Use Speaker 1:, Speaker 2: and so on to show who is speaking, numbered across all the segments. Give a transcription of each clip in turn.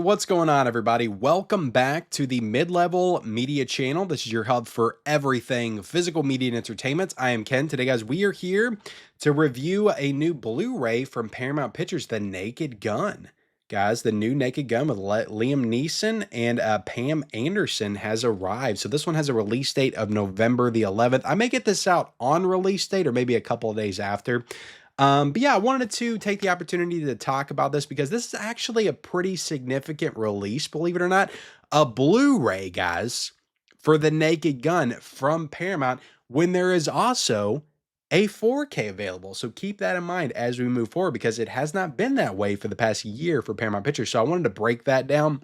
Speaker 1: what's going on, everybody? Welcome back to the Mid-Level Media Channel. This is your hub for everything physical media and entertainment. I am Ken. Today, guys, we are here to review a new Blu-ray from Paramount Pictures, The Naked Gun. Guys, the new Naked Gun with Liam Neeson and Pam Anderson has arrived. So this one has a release date of November the 11th. I may get this out on release date or maybe a couple of days after. But yeah, I wanted to take the opportunity to talk about this because this is actually a pretty significant release, believe it or not. A Blu-ray, guys, for The Naked Gun from Paramount when there is also a 4K available. So keep that in mind as we move forward because it has not been that way for the past year for Paramount Pictures. So I wanted to break that down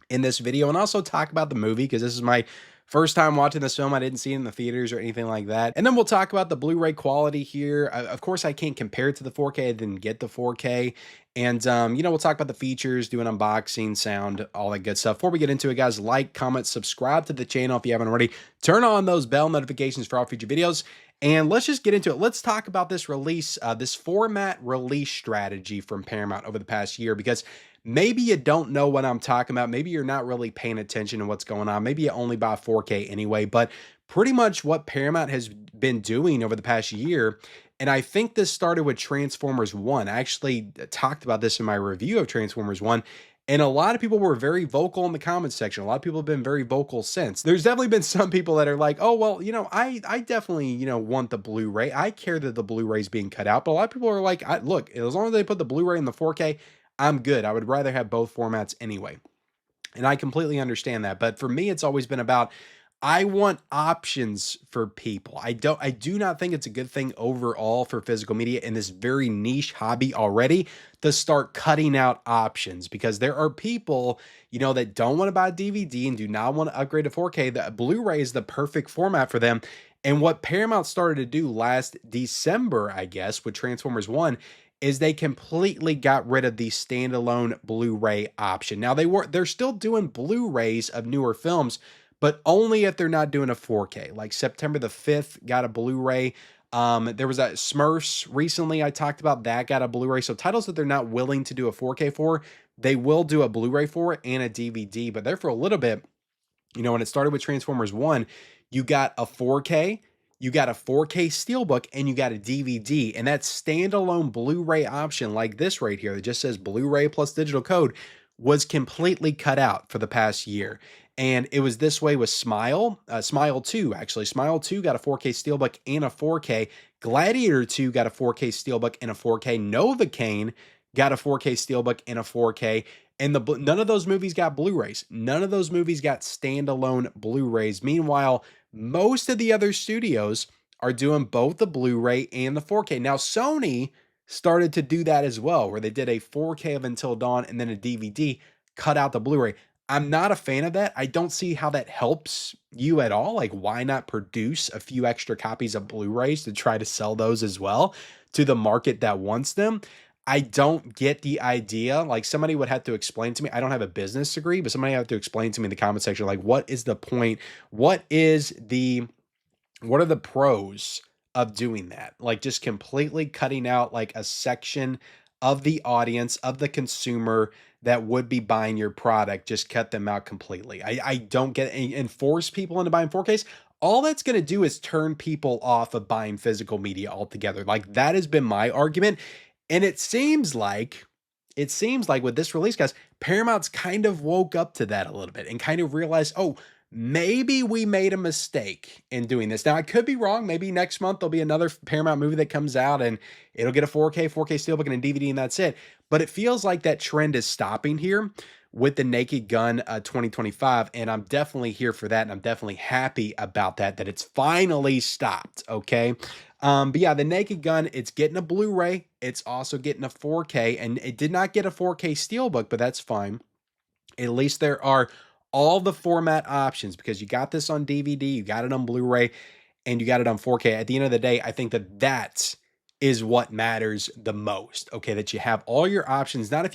Speaker 1: in this video and also talk about the movie because this is my first time watching this film. I didn't see it in the theaters or anything like that. And then we'll talk about the Blu-ray quality here. Of course, I can't compare it to the 4K. I didn't get the 4K. And, we'll talk about the features, do an unboxing, sound, all that good stuff. Before we get into it, guys, like, comment, subscribe to the channel if you haven't already. Turn on those bell notifications for all future videos. And let's just get into it. Let's talk about this release, this format release strategy from Paramount over the past year, because maybe you don't know what I'm talking about. Maybe you're not really paying attention to what's going on. Maybe you only buy 4K anyway, but pretty much what Paramount has been doing over the past year, and I think this started with Transformers 1. I actually talked about this in my review of Transformers 1, and a lot of people were very vocal in the comments section. A lot of people have been very vocal since. There's definitely been some people that are like, oh, well, I definitely, want the Blu-ray. I care that the Blu-ray is being cut out. But a lot of people are like, look, as long as they put the Blu-ray in the 4K, I'm good. I would rather have both formats anyway. And I completely understand that. But for me, it's always been about, I want options for people. I do not think it's a good thing overall for physical media in this very niche hobby already to start cutting out options, because there are people, that don't want to buy a DVD and do not want to upgrade to 4K. The Blu-ray is the perfect format for them. And what Paramount started to do last December, I guess, with Transformers 1, is they completely got rid of the standalone Blu-ray option. Now they're still doing Blu-rays of newer films, but only if they're not doing a 4K. Like September the 5th got a Blu-ray. There was a Smurfs recently I talked about that got a Blu-ray. So titles that they're not willing to do a 4K for, they will do a Blu-ray for and a DVD. But there for a little bit, when it started with Transformers 1, you got a 4K, you got a 4K Steelbook, and you got a DVD. And that standalone Blu-ray option like this right here that just says Blu-ray plus digital code was completely cut out for the past year. And it was this way with Smile 2, actually. Smile 2 got a 4K Steelbook and a 4K. Gladiator 2 got a 4K Steelbook and a 4K. Novocaine got a 4K Steelbook and a 4K. And none of those movies got Blu-rays. None of those movies got standalone Blu-rays. Meanwhile, most of the other studios are doing both the Blu-ray and the 4K. Now, Sony started to do that as well, where they did a 4K of Until Dawn and then a DVD, cut out the Blu-ray. I'm not a fan of that. I don't see how that helps you at all. Like, why not produce a few extra copies of Blu-rays to try to sell those as well to the market that wants them? I don't get the idea. Like, somebody would have to explain to me. I don't have a business degree, but somebody have to explain to me in the comment section, like, what is the point? What are the pros of doing that? Like, just completely cutting out like a section of the audience, of the consumer that would be buying your product, just cut them out completely. I don't get it. And force people into buying 4Ks. All that's going to do is turn people off of buying physical media altogether. Like, that has been my argument. And it seems like with this release, guys, Paramount's kind of woke up to that a little bit and kind of realized, oh, maybe we made a mistake in doing this. Now, I could be wrong. Maybe next month there'll be another Paramount movie that comes out and it'll get a 4K Steelbook and a DVD, and that's it. But it feels like that trend is stopping here with the Naked Gun 2025, and I'm definitely here for that, and I'm definitely happy about that it's finally stopped, okay? But yeah, the Naked Gun, it's getting a Blu-ray. It's also getting a 4K, and it did not get a 4K Steelbook, but that's fine. At least there are all the format options, because you got this on DVD, you got it on Blu-ray, and you got it on 4K. At the end of the day, I think that is what matters the most. Okay, that you have all your options, not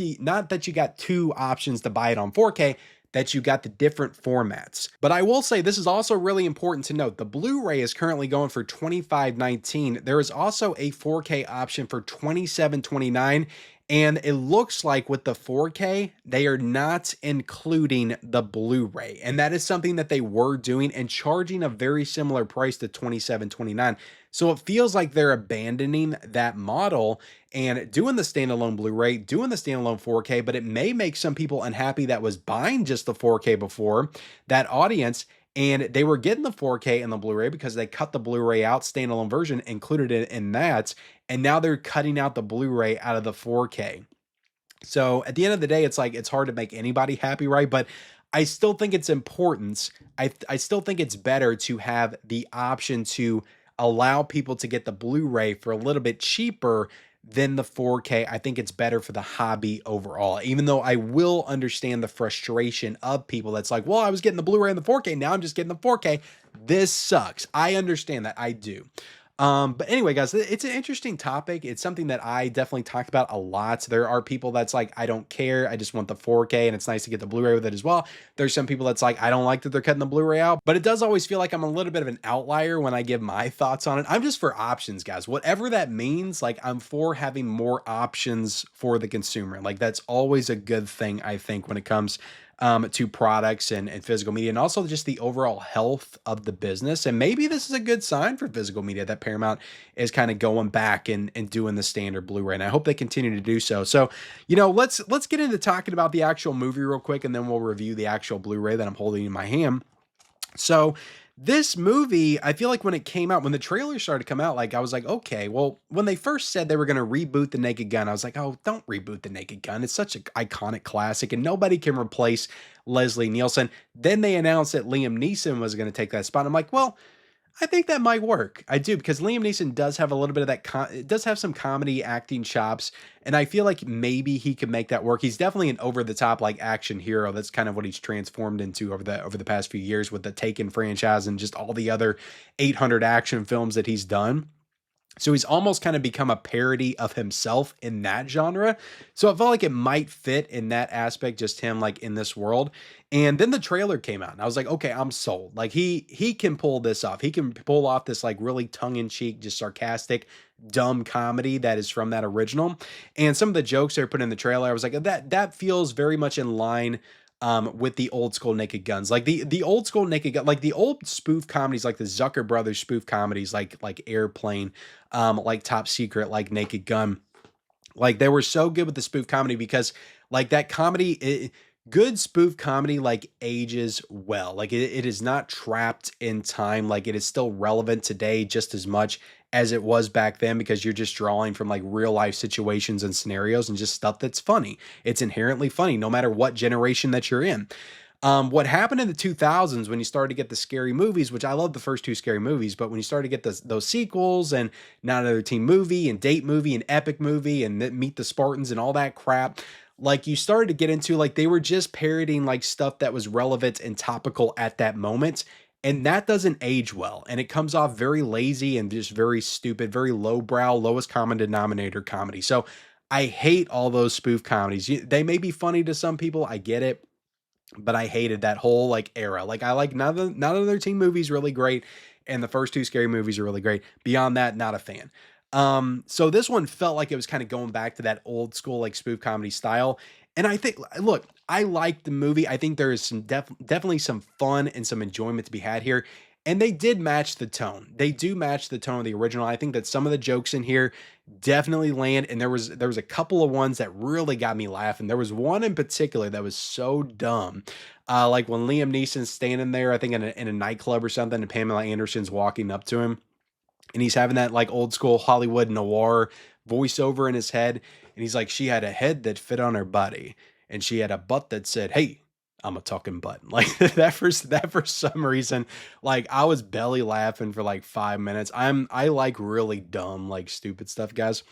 Speaker 1: that you got two options to buy it on 4K, that you got the different formats. But I will say this is also really important to note. The Blu-ray is currently going for $25.19. There is also a 4K option for $27.29. And it looks like with the 4K, they are not including the Blu-ray. And that is something that they were doing and charging a very similar price to 27.29. So it feels like they're abandoning that model and doing the standalone Blu-ray, doing the standalone 4K, but it may make some people unhappy that was buying just the 4K before, that audience, and they were getting the 4K and the Blu-ray because they cut the Blu-ray out, standalone version, included it in that, and now they're cutting out the Blu-ray out of the 4K. So at the end of the day, it's like it's hard to make anybody happy, right? But I still think it's important. I still think it's better to have the option to allow people to get the Blu-ray for a little bit cheaper than the 4K. I think it's better for the hobby overall. Even though I will understand the frustration of people that's like, well, I was getting the Blu-ray and the 4K, now I'm just getting the 4K. This sucks. I understand that. I do. But anyway, guys, it's an interesting topic. It's something that I definitely talk about a lot. There are people that's like, I don't care. I just want the 4K, and it's nice to get the Blu-ray with it as well. There's some people that's like, I don't like that they're cutting the Blu-ray out, but it does always feel like I'm a little bit of an outlier when I give my thoughts on it. I'm just for options, guys. Whatever that means, like I'm for having more options for the consumer. Like that's always a good thing, I think, when it comes to products and physical media, and also just the overall health of the business. And maybe this is a good sign for physical media that Paramount is kind of going back and doing the standard Blu-ray. And I hope they continue to do so. So, let's get into talking about the actual movie real quick, and then we'll review the actual Blu-ray that I'm holding in my hand. So this movie, I feel like when it came out, when the trailer started to come out, like I was like, okay, well, when they first said they were going to reboot The Naked Gun, I was like, oh, don't reboot The Naked Gun. It's such an iconic classic and nobody can replace Leslie Nielsen. Then they announced that Liam Neeson was going to take that spot. I'm like, well, I think that might work. I do, because Liam Neeson does have a little bit of that. It does have some comedy acting chops, and I feel like maybe he could make that work. He's definitely an over the top like action hero. That's kind of what he's transformed into over the past few years with the Taken franchise and just all the other 800 action films that he's done. So he's almost kind of become a parody of himself in that genre. So I felt like it might fit in that aspect, just him like in this world. And then the trailer came out and I was like, okay, I'm sold. Like he can pull this off. He can pull off this like really tongue-in-cheek, just sarcastic, dumb comedy that is from that original. And some of the jokes they put in the trailer, I was like, that feels very much in line with the old school Naked Guns, like the old school Naked Gun, like the old spoof comedies, like the Zucker Brothers spoof comedies, like Airplane, like Top Secret, like Naked Gun. Like they were so good with the spoof comedy because like that comedy, good spoof comedy like ages well. Like it is not trapped in time. Like it is still relevant today just as much as it was back then because you're just drawing from like real life situations and scenarios and just stuff that's funny. It's inherently funny no matter what generation that you're in. What happened in the 2000s when you started to get the scary movies, which I love the first two scary movies, but when you started to get those sequels and Not Another Teen Movie and Date Movie and Epic Movie and Meet the Spartans and all that crap, like you started to get into like they were just parodying like stuff that was relevant and topical at that moment. And that doesn't age well. And it comes off very lazy and just very stupid, very lowbrow, lowest common denominator comedy. So I hate all those spoof comedies. They may be funny to some people. I get it, but I hated that whole like era. Like I like Not Another Teen Movie's really great, and the first two scary movies are really great. Beyond that, not a fan. So this one felt like it was kind of going back to that old school like spoof comedy style. And I think, look, I liked the movie. I think there is some definitely some fun and some enjoyment to be had here. And they did match the tone. They do match the tone of the original. I think that some of the jokes in here definitely land. And there was a couple of ones that really got me laughing. There was one in particular that was so dumb. Like when Liam Neeson's standing there, I think in a nightclub or something, and Pamela Anderson's walking up to him and he's having that like old school Hollywood noir voiceover in his head. And he's like, she had a head that fit on her body and she had a butt that said, hey, I'm a talking butt. Like that for some reason, like I was belly laughing for like 5 minutes. I like really dumb, like stupid stuff, guys.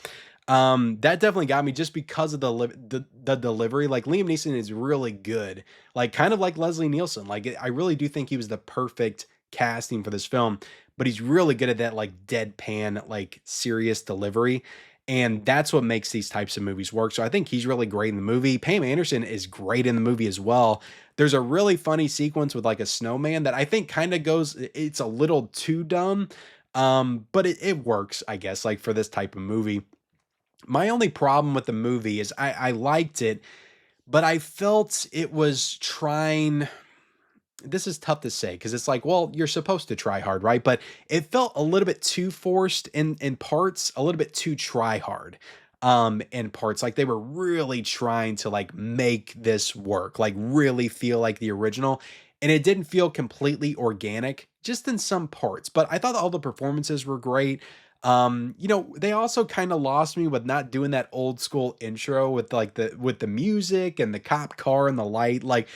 Speaker 1: That definitely got me just because of the delivery. Like Liam Neeson is really good, like kind of like Leslie Nielsen. Like I really do think he was the perfect casting for this film, but he's really good at that like deadpan, like serious delivery. And that's what makes these types of movies work. So I think he's really great in the movie. Pam Anderson is great in the movie as well. There's a really funny sequence with like a snowman that I think kind of goes, it's a little too dumb. But it works, I guess, like for this type of movie. My only problem with the movie is I liked it, but I felt it was trying. This is tough to say because it's like, well, you're supposed to try hard, right? But it felt a little bit too forced in parts, a little bit too try hard in parts. Like they were really trying to like make this work, like really feel like the original. And it didn't feel completely organic, just in some parts. But I thought all the performances were great. They also kind of lost me with not doing that old school intro with like the music and the cop car and the light. Like,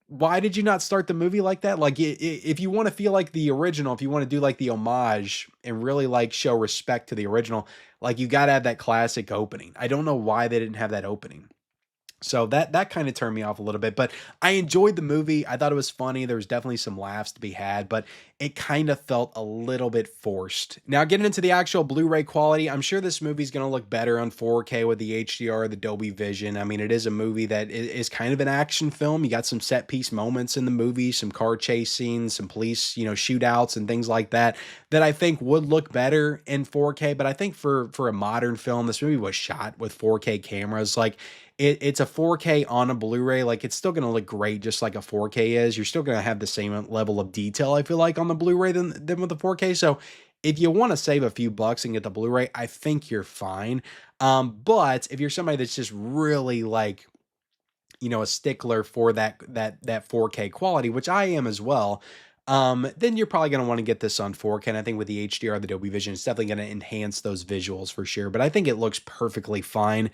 Speaker 1: why did you not start the movie like that? Like, if you want to feel like the original, if you want to do like the homage and really like show respect to the original, like you got to have that classic opening. I don't know why they didn't have that opening. So that kind of turned me off a little bit, but I enjoyed the movie. I thought it was funny. There was definitely some laughs to be had, but it kind of felt a little bit forced. Now, getting into the actual Blu-ray quality, I'm sure this movie's going to look better on 4K with the HDR, the Dolby Vision. I mean, it is a movie that is kind of an action film. You got some set piece moments in the movie, some car chase scenes, some police, shootouts and things like that I think would look better in 4K. But I think for a modern film, this movie was shot with 4K cameras. Like, it's a 4K on a Blu-ray. Like, it's still going to look great just like a 4K is. You're still going to have the same level of detail, I feel like, on the Blu-ray than with the 4K. So if you want to save a few bucks and get the Blu-ray, I think you're fine. But if you're somebody that's just really like, a stickler for that 4K quality, which I am as well, then you're probably going to want to get this on 4K. And I think with the HDR, the Dolby Vision, it's definitely going to enhance those visuals for sure. But I think it looks perfectly fine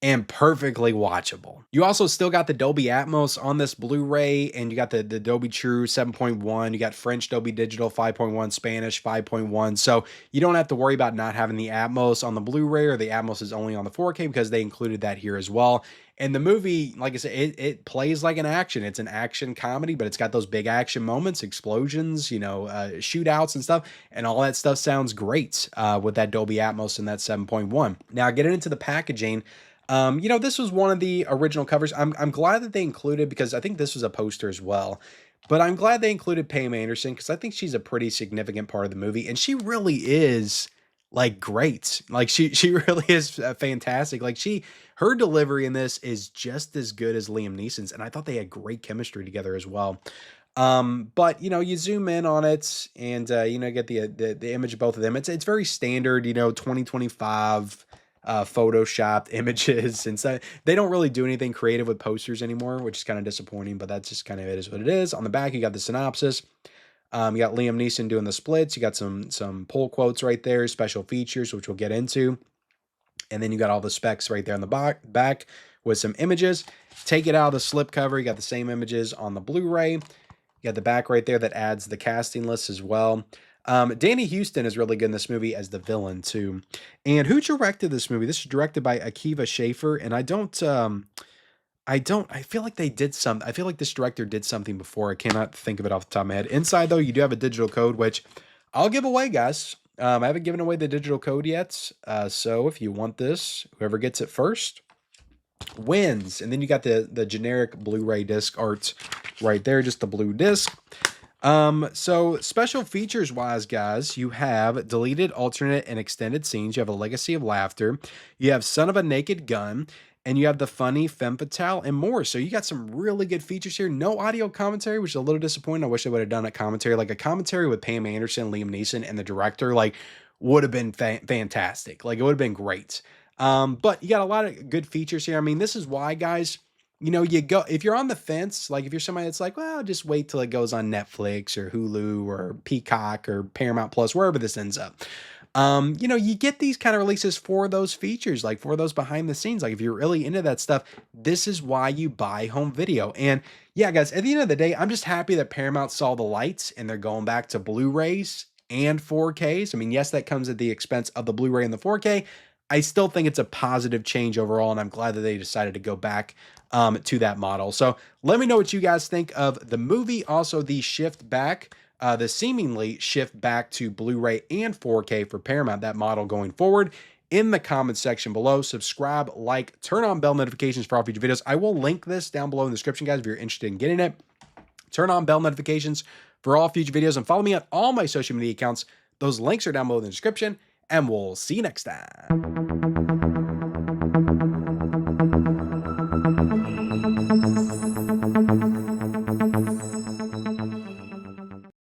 Speaker 1: and perfectly watchable. You also still got the Dolby Atmos on this Blu-ray, and you got the Dolby True 7.1, you got French Dolby Digital 5.1, Spanish 5.1, so you don't have to worry about not having the Atmos on the Blu-ray, or the Atmos is only on the 4K, because they included that here as well. And the movie, like I said, it plays like an action. It's an action comedy, but it's got those big action moments, explosions, shootouts and stuff, and all that stuff sounds great with that Dolby Atmos and that 7.1. Now, getting into the packaging, this was one of the original covers. I'm glad that they included, because I think this was a poster as well, but I'm glad they included Pam Anderson, because I think she's a pretty significant part of the movie, and she really is like great. Like she really is fantastic. Like her delivery in this is just as good as Liam Neeson's, and I thought they had great chemistry together as well. But you zoom in on it and get the image of both of them. It's very standard, 2025 photoshopped images, and so they don't really do anything creative with posters anymore, which is kind of disappointing, but that's just kind of it is what it is. On the back, you got the synopsis. You got Liam Neeson doing the splits. You got some pull quotes right there, special features, which we'll get into. And then you got all the specs right there on the back with some images. Take it out of the slipcover. You got the same images on the Blu-ray. You got the back right there that adds the casting list as well. Danny Houston is really good in this movie as the villain too. And who directed this movie? This is directed by Akiva Schaffer, and I feel like they did some. I feel like this director did something before. I cannot think of it off the top of my head. Inside, though, you do have a digital code, which I'll give away, guys. I haven't given away the digital code yet. So if you want this, whoever gets it first wins. And then you got the generic Blu-ray disc art right there, just the blue disc. So special features wise, guys, you have deleted, alternate, and extended scenes. You have a legacy of laughter. You have son of a naked gun. And you have the funny femme fatale and more. So you got some really good features here. No audio commentary, which is a little disappointing. I wish I would have done a commentary, like a commentary with Pam Anderson, Liam Neeson, and the director, like would have been fantastic. Like it would have been great. But you got a lot of good features here. I mean, this is why, guys, you go, if you're on the fence, like if you're somebody that's like, well, just wait till it goes on Netflix or Hulu or Peacock or Paramount Plus, wherever this ends up. You get these kind of releases for those features, like for those behind the scenes. Like if you're really into that stuff, this is why you buy home video. And yeah, guys, at the end of the day, I'm just happy that Paramount saw the lights and they're going back to Blu-rays and 4Ks. I mean, yes, that comes at the expense of the Blu-ray and the 4K. I still think it's a positive change overall, and I'm glad that they decided to go back to that model. So let me know what you guys think of the movie. Also, the shift back. The seemingly shift back to Blu-ray and 4K for Paramount, that model going forward, in the comments section below. Subscribe, like, turn on bell notifications for all future videos. I will link this down below in the description, guys, if you're interested in getting it. Turn on bell notifications for all future videos and follow me on all my social media accounts. Those links are down below in the description. and we'll see you next time.